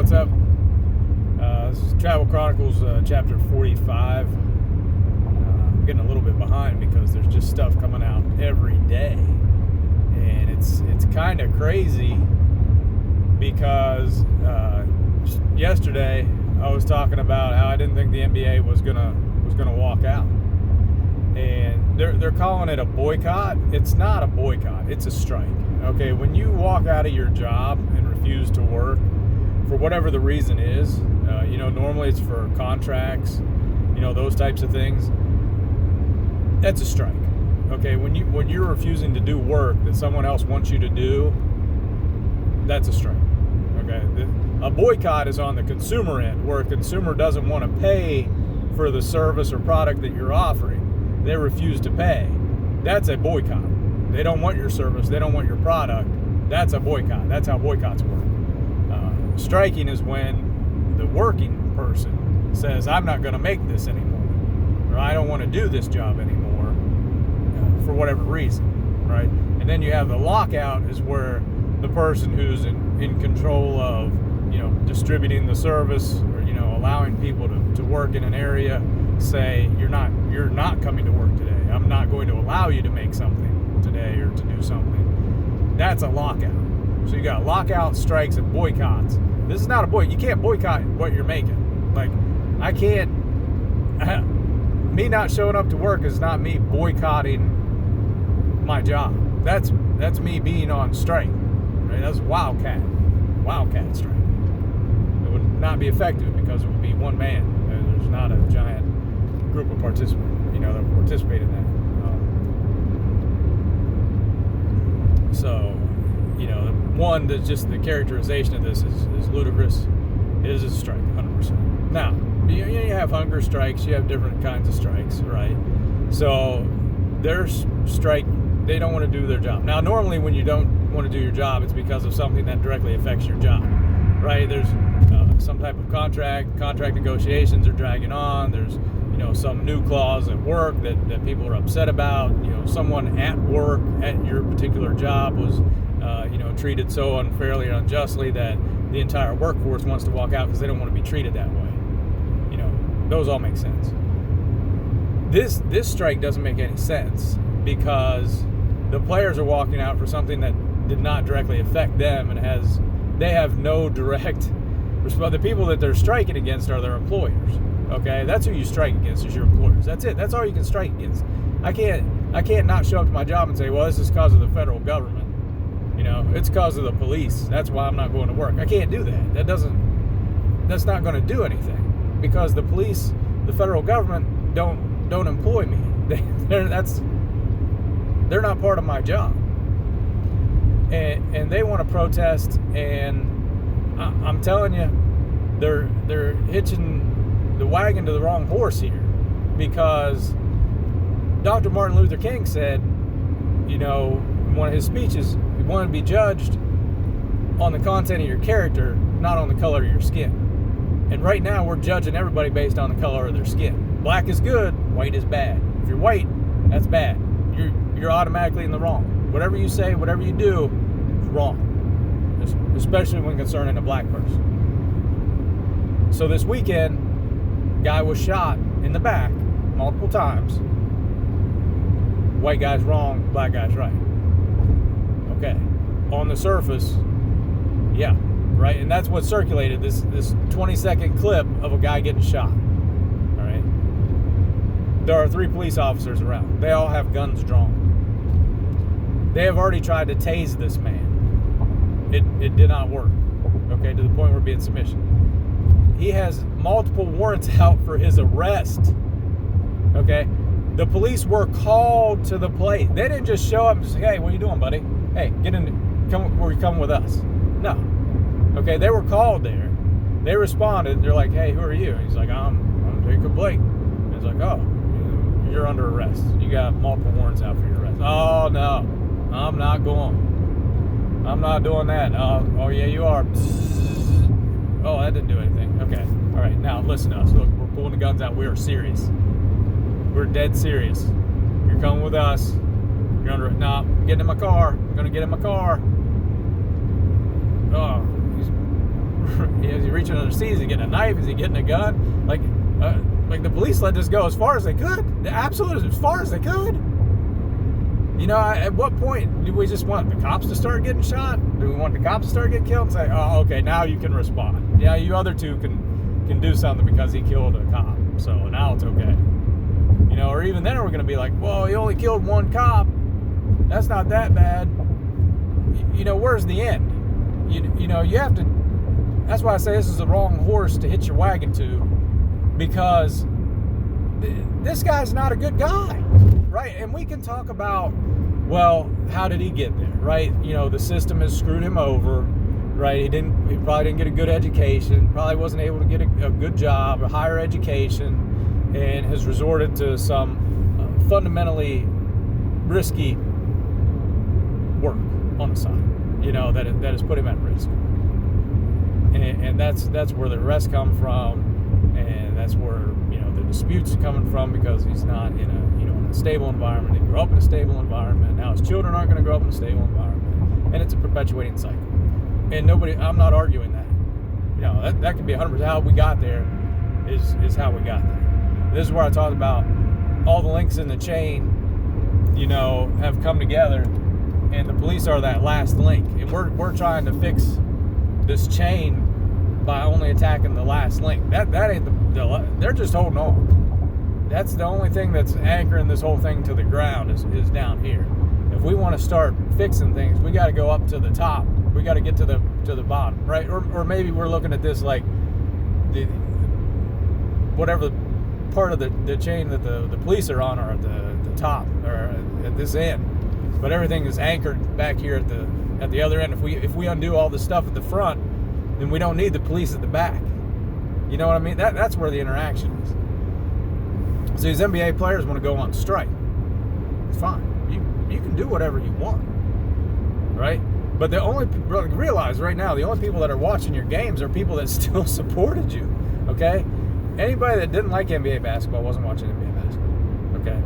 what's up? This is Travel Chronicles, chapter 45. I'm getting a little bit behind because there's just stuff coming out every day. And it's kind of crazy because yesterday I was talking about how I didn't think the NBA was gonna walk out. And they're calling it a boycott. It's not a boycott, it's a strike. Okay, when you walk out of your job and refuse to work for whatever the reason is, normally it's for contracts, those types of things. That's a strike. Okay, when you're refusing to do work that someone else wants you to do, that's a strike. Okay, a boycott is on the consumer end, where a consumer doesn't want to pay for the service or product that you're offering. They refuse to pay. That's a boycott. They don't want your service. They don't want your product. That's a boycott. That's how boycotts work. Striking is when the working person says, I'm not going to make this anymore, or I don't want to do this job anymore for whatever reason, right? And then you have the lockout, is where the person who's in control of, distributing the service, or, allowing people to work in an area, say, you're not coming to work today. I'm not going to allow you to make something today or to do something. That's a lockout. So you got lockout, strikes, and boycotts. This is not a boycott. You can't boycott what you're making. Like, I can't. Me not showing up to work is not me boycotting my job. That's me being on strike. Right? That's wildcat strike. It would not be effective because it would be one man. There's not a giant group of participants, that participate in that. One, that's just the characterization of this is ludicrous. It is a strike, 100%. Now, you have hunger strikes, you have different kinds of strikes, right? So their strike, they don't want to do their job. Now, normally when you don't want to do your job, it's because of something that directly affects your job, right? There's some type of contract negotiations are dragging on. There's some new clause at work that people are upset about. Someone at work at your particular job was treated so unfairly or unjustly that the entire workforce wants to walk out because they don't want to be treated that way. Those all make sense. This strike doesn't make any sense because the players are walking out for something that did not directly affect them, and they have no direct response. The people that they're striking against are their employers. Okay, that's who you strike against, is your employers. That's it. That's all you can strike against. I can't not show up to my job and say, well, this is because of the federal government. It's because of the police. That's why I'm not going to work. I can't do that. That's not going to do anything, because the police, the federal government don't employ me. They're not part of my job. And they want to protest, and I'm telling you, they're hitching the wagon to the wrong horse here, because Dr. Martin Luther King said, in one of his speeches, you want to be judged on the content of your character, not on the color of your skin. And right now we're judging everybody based on the color of their skin. Black is good, white is bad. If you're white, that's bad. You're automatically in the wrong. Whatever you say, whatever you do, is wrong. Especially when concerning a black person. So this weekend, guy was shot in the back multiple times. White guy's wrong, black guy's right. Okay. On the surface, yeah, right? And that's what circulated, this 20-second clip of a guy getting shot. All right? There are 3 police officers around. They all have guns drawn. They have already tried to tase this man. It did not work. Okay, to the point where being submission. He has multiple warrants out for his arrest. Okay? The police were called to the place. They didn't just show up and say, hey, what are you doing, buddy? Hey, get in, come with us. No. Okay, they were called there. They responded. They're like, hey, who are you? And he's like, I'm Jacob Blake. And he's like, oh, you're under arrest. You got multiple warrants out for your arrest. Oh, no, I'm not going. I'm not doing that. Oh yeah, you are. Oh, that didn't do anything. Okay. All right, now listen to us. Look, we're pulling the guns out. We are serious. We're dead serious. You're coming with us. You're under. Nah, getting in my car. I'm gonna get in my car. Oh, he's Is he reaching under the seat? Is he getting a knife? Is he getting a gun? Like the police let this go as far as they could. The absolute as far as they could. You know, at what point do we just want the cops to start getting shot? Do we want the cops to start getting killed and say, oh, okay, now you can respond. Yeah, you other two can do something because he killed a cop. So now it's okay. You know, or even then we're going to be like, well, he only killed one cop. That's not that bad. You know, where's the end? You know, you have to, that's why I say this is the wrong horse to hitch your wagon to, because this guy's not a good guy, right? And we can talk about, well, how did he get there, right? You know, the system has screwed him over, right? He probably didn't get a good education, probably wasn't able to get a good job, a higher education, and has resorted to some fundamentally risky work on the side, you know, that has put him at risk. And that's where the arrests come from, and that's where, you know, the disputes are coming from, because he's not in a stable environment. He grew up in a stable environment. Now his children aren't going to grow up in a stable environment, and it's a perpetuating cycle. And I'm not arguing that. You know, that could be 100% how we got there is how we got there. This is where I talked about all the links in the chain, you know, have come together, and the police are that last link. And we're trying to fix this chain by only attacking the last link. That ain't they're just holding on. That's the only thing that's anchoring this whole thing to the ground is down here. If we want to start fixing things, we got to go up to the top. We got to get to the bottom, right? Or maybe we're looking at this like whatever part of the chain that the police are on, or at the top, or at this end. But everything is anchored back here at the other end. If we undo all the stuff at the front, then we don't need the police at the back. You know what I mean? That's where the interaction is. So these NBA players want to go on strike. It's fine. You can do whatever you want, right? But realize right now, the only people that are watching your games are people that still supported you, okay? Anybody that didn't like NBA basketball wasn't watching NBA basketball, okay?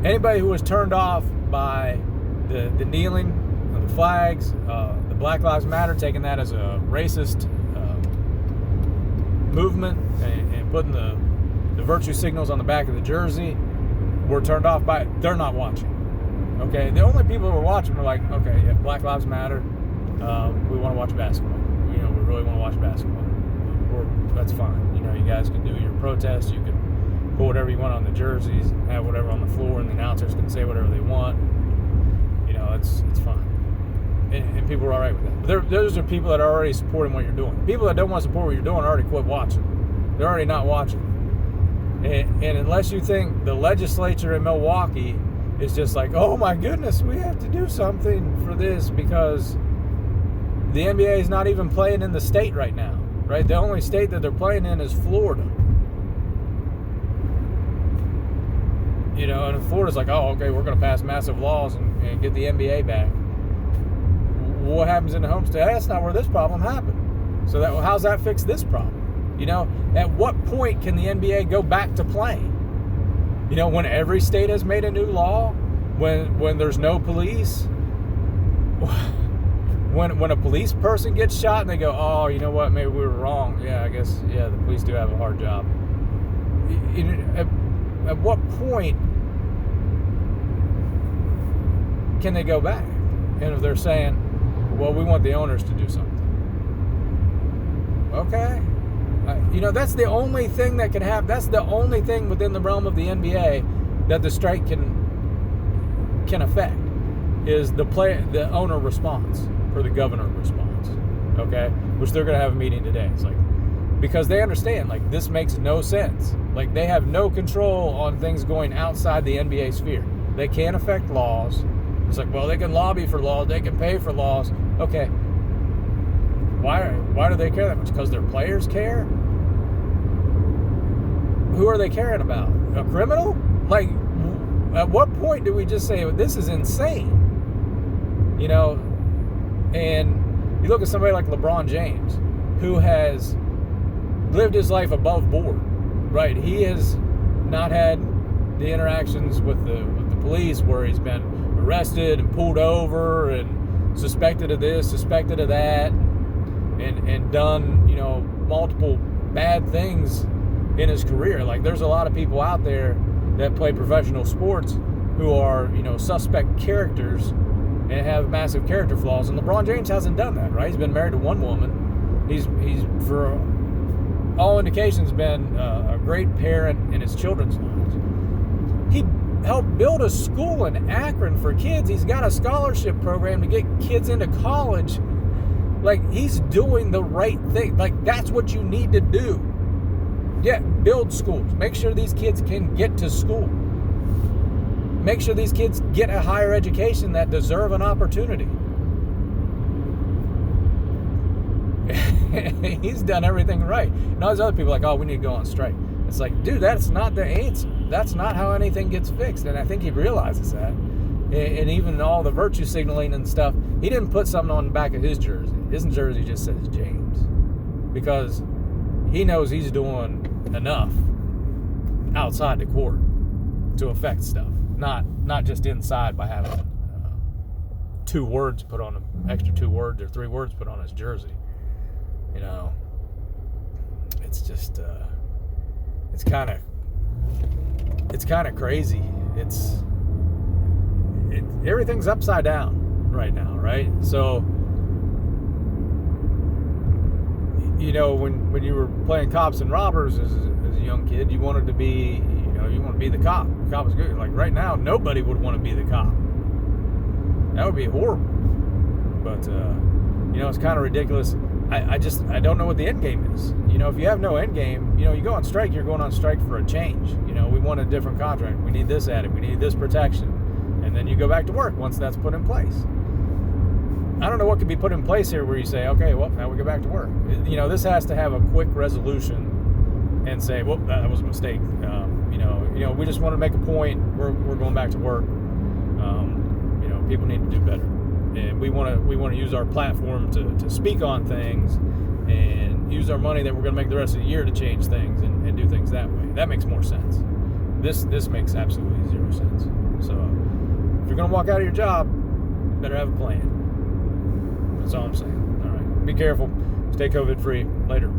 Anybody who was turned off by the kneeling, the flags, the Black Lives Matter, taking that as a racist movement and putting the virtue signals on the back of the jersey, were turned off by it. They're not watching. Okay, the only people who are watching are like, okay, yeah, Black Lives Matter. We want to watch basketball. You know, we really want to watch basketball. That's fine. You know, you guys can do your protest. You can put whatever you want on the jerseys, have whatever on the floor, and the announcers can say whatever they want. You know, it's fine. And people are all right with that. But those are people that are already supporting what you're doing. People that don't want to support what you're doing already quit watching. They're already not watching. And unless you think the legislature in Milwaukee is just like, oh my goodness, we have to do something for this, because the NBA is not even playing in the state right now, right? The only state that they're playing in is Florida. You know, and Florida's like, oh, okay, we're going to pass massive laws and get the NBA back. What happens in the home state? That's not where this problem happened. So how's that fix this problem? You know, at what point can the NBA go back to playing? You know, when every state has made a new law, when there's no police, when a police person gets shot and they go, oh, you know what, maybe we were wrong. Yeah, I guess, yeah, the police do have a hard job. At what point can they go back? And if they're saying, well, we want the owners to do something. Okay. You know, that's the only thing that can happen. That's the only thing within the realm of the NBA that the strike can affect, is the owner response, or the governor response. Okay, which they're going to have a meeting today. It's like, because they understand, like, this makes no sense. Like, they have no control on things going outside the NBA sphere. They can't affect laws. It's like, well, they can lobby for laws, they can pay for laws. Okay. Why do they care that much? Because their players care? Who are they caring about? A criminal? Like, at what point do we just say, this is insane? You know, and you look at somebody like LeBron James, who has lived his life above board, right? He has not had the interactions with the police where he's been arrested and pulled over and suspected of this, suspected of that. and done, multiple bad things in his career. Like, there's a lot of people out there that play professional sports who are, suspect characters and have massive character flaws. And LeBron James hasn't done that, right? He's been married to one woman. He's for all indications been a great parent in his children's lives. He helped build a school in Akron for kids. He's got a scholarship program to get kids into college. Like, he's doing the right thing. Like, that's what you need to do. Yeah, build schools. Make sure these kids can get to school. Make sure these kids get a higher education that deserve an opportunity. He's done everything right. And all these other people are like, oh, we need to go on strike. It's like, dude, that's not the answer. That's not how anything gets fixed. And I think he realizes that. And even all the virtue signaling and stuff, he didn't put something on the back of his jersey. His jersey just says James. Because he knows he's doing enough outside the court to affect stuff. Not just inside by having extra 2 words put on or 3 words put on his jersey. It's just it's kind of crazy. Everything's upside down right now, right? So when you were playing cops and robbers as a young kid, you wanted to be the cop. The cop was good. Like, right now, nobody would want to be the cop. That would be horrible. But it's kind of ridiculous. I don't know what the end game is. If you have no end game, you go on strike, you're going on strike for a change. We want a different contract. We need this added. We need this protection. And then you go back to work once that's put in place. I don't know what could be put in place here where you say, okay, well, now we go back to work. This has to have a quick resolution and say, well, that was a mistake. We just want to make a point. We're going back to work. People need to do better. And we want to use our platform to speak on things and use our money that we're going to make the rest of the year to change things and do things that way. That makes more sense. This makes absolutely 0 sense. So if you're going to walk out of your job, better have a plan. That's all I'm saying. All right. Be careful. Stay COVID free. Later.